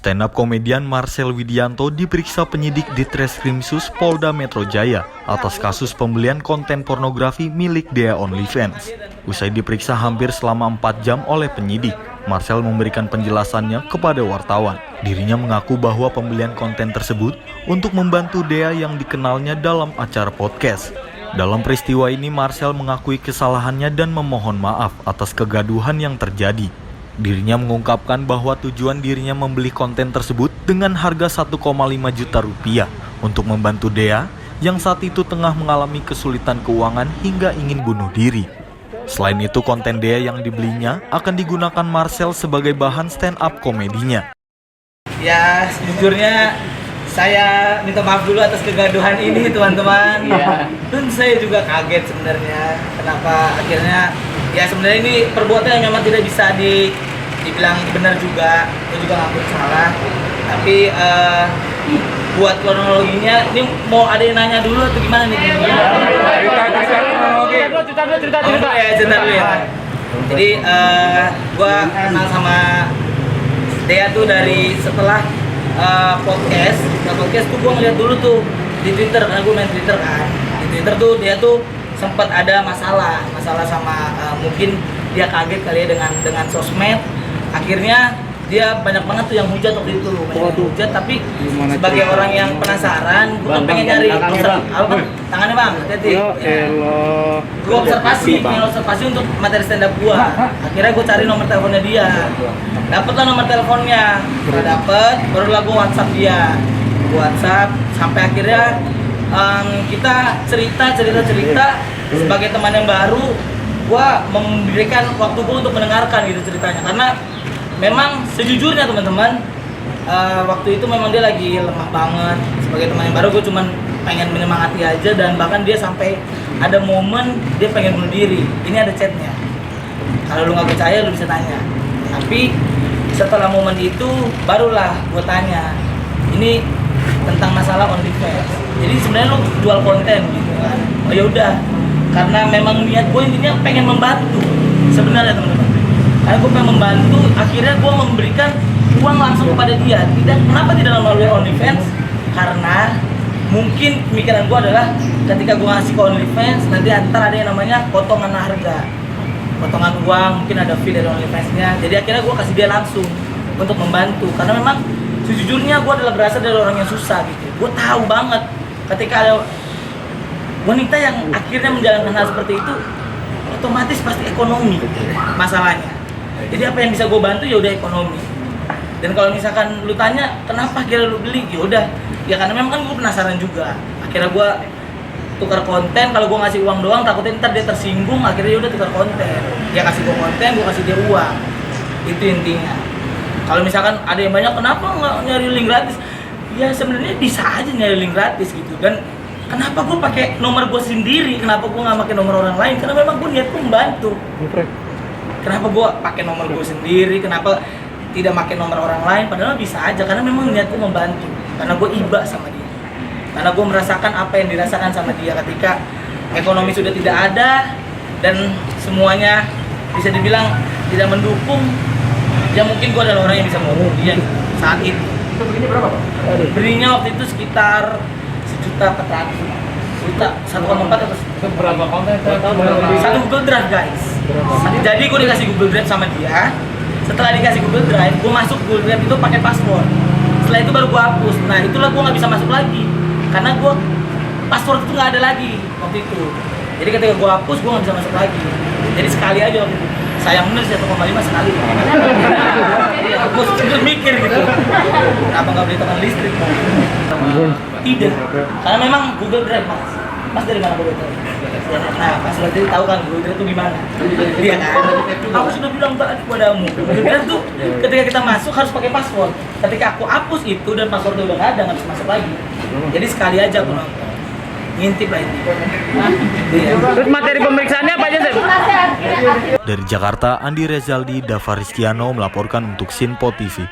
Stand up komedian Marcel Widianto diperiksa penyidik Ditreskrimsus Polda Metro Jaya atas kasus pembelian konten pornografi milik Dea OnlyFans. Usai diperiksa hampir selama 4 jam oleh penyidik, Marcel memberikan penjelasannya kepada wartawan. Dirinya mengaku bahwa pembelian konten tersebut untuk membantu Dea yang dikenalnya dalam acara podcast. Dalam peristiwa ini, Marcel mengakui kesalahannya dan memohon maaf atas kegaduhan yang terjadi. Dirinya mengungkapkan bahwa tujuan dirinya membeli konten tersebut dengan harga 1,5 juta rupiah untuk membantu Dea yang saat itu tengah mengalami kesulitan keuangan hingga ingin bunuh diri. Selain itu, konten Dea yang dibelinya akan digunakan Marcel sebagai bahan stand up komedinya. Ya, sejujurnya saya minta maaf dulu atas kegaduhan ini teman-teman. Dan saya juga kaget sebenarnya kenapa akhirnya ya sebenarnya ini perbuatan yang memang tidak bisa dibilang benar juga. Saya juga ngaku salah. Tapi buat kronologinya ini mau ada yang nanya dulu atau gimana nih? Cerita dulu ya. Jadi gua kenal sama Dea tuh dari setelah podcast tuh gue ngeliat dulu tuh di Twitter, karena gue main Twitter kan. Di Twitter tuh dia tuh sempat ada masalah sama mungkin dia kaget kali ya dengan sosmed. Akhirnya dia banyak banget tuh yang hujat waktu itu, hujat. Tapi sebagai orang yang penasaran, gue pengen nyari tangannya bang, hati-hati. Gue observasi untuk materi stand up gue. Akhirnya gue cari nomor teleponnya dia. Dapatlah nomor teleponnya, barulah gue WhatsApp dia, sampai akhirnya kita cerita sebagai teman yang baru, gue memberikan waktu gue untuk mendengarkan gitu ceritanya, karena memang sejujurnya teman-teman waktu itu memang dia lagi lemah banget. Sebagai teman yang baru, gue cuman pengen menyemangati aja, dan bahkan dia sampai ada momen dia pengen bunuh diri. Ini ada chatnya, kalau lu nggak percaya lu bisa tanya. Tapi setelah momen itu barulah gue tanya, ini tentang masalah OnlyFans. Jadi sebenarnya lu jual konten gitu kan? Oh ya udah, karena memang niat gue intinya pengen membantu sebenarnya teman-teman. Karena gue pengen membantu, akhirnya gue memberikan uang langsung kepada dia. Kenapa tidak melalui OnlyFans? Karena mungkin pemikiran gue adalah ketika gue ngasih ke OnlyFans, nanti antar ada yang namanya potongan harga, potongan uang, mungkin ada fee dari OnlyFans-nya. Jadi akhirnya gue kasih dia langsung untuk membantu, karena memang sejujurnya gue adalah berasal dari orang yang susah gitu. Gue tahu banget ketika ada wanita yang akhirnya menjalankan hal seperti itu, otomatis pasti ekonomi masalahnya. Jadi apa yang bisa gue bantu ya udah ekonomi. Dan kalau misalkan lu tanya kenapa akhirnya lu beli, ya udah ya karena memang kan gue penasaran juga. Akhirnya gue tukar konten. Kalau gue ngasih uang doang takutnya ntar dia tersinggung, akhirnya dia udah tukar konten. Dia kasih gue konten, gue kasih dia uang. Itu intinya. Kalau misalkan ada yang banyak, kenapa nggak nyari link gratis? Ya sebenarnya bisa aja nyari link gratis gitu. Dan kenapa gue pakai nomor gue sendiri? Kenapa gue nggak pakai nomor orang lain? Karena memang gue niat membantu. Kenapa gue pakai nomor gue sendiri? Kenapa tidak pakai nomor orang lain? Padahal bisa aja, karena memang niatku membantu. Karena gue iba sama dia. Karena gue merasakan apa yang dirasakan sama dia ketika ekonomi sudah tidak ada dan semuanya bisa dibilang tidak mendukung. Ya mungkin gue adalah orang yang bisa membantu dia saat itu. Itu belinya berapa Pak? Belinya waktu itu sekitar 1.400.000. 1,4 atau berapa konten? satu Google Drive guys. Jadi gue dikasih Google Drive sama dia. Setelah dikasih Google Drive, gue masuk Google Drive itu pakai password. Setelah itu baru gue hapus. Nah itulah gue nggak bisa masuk lagi karena gue password itu nggak ada lagi waktu itu. Jadi ketika gue hapus, gue nggak bisa masuk lagi. Jadi sekali aja waktu itu. Sayang bener 1,5 sekali. Gue sempet mikir gitu, kenapa nggak beli token listrik? Tidak, karena memang Google Drive mas dari mana Google Drive? Nah pas berarti tahu kan Google Drive itu gimana? Iya kan? Aku sudah bilang tadi padamu, Google Drive tuh ketika kita masuk harus pakai password. Ketika aku hapus itu dan passwordnya udah nggak ada, nggak bisa masuk lagi. Jadi sekali aja aku nonton. Ngintip lah ini. Terus materi pemeriksaannya apa aja, Sir? Dari Jakarta, Andi Rezaldi, Dava Rizkiano melaporkan untuk Sinpo TV.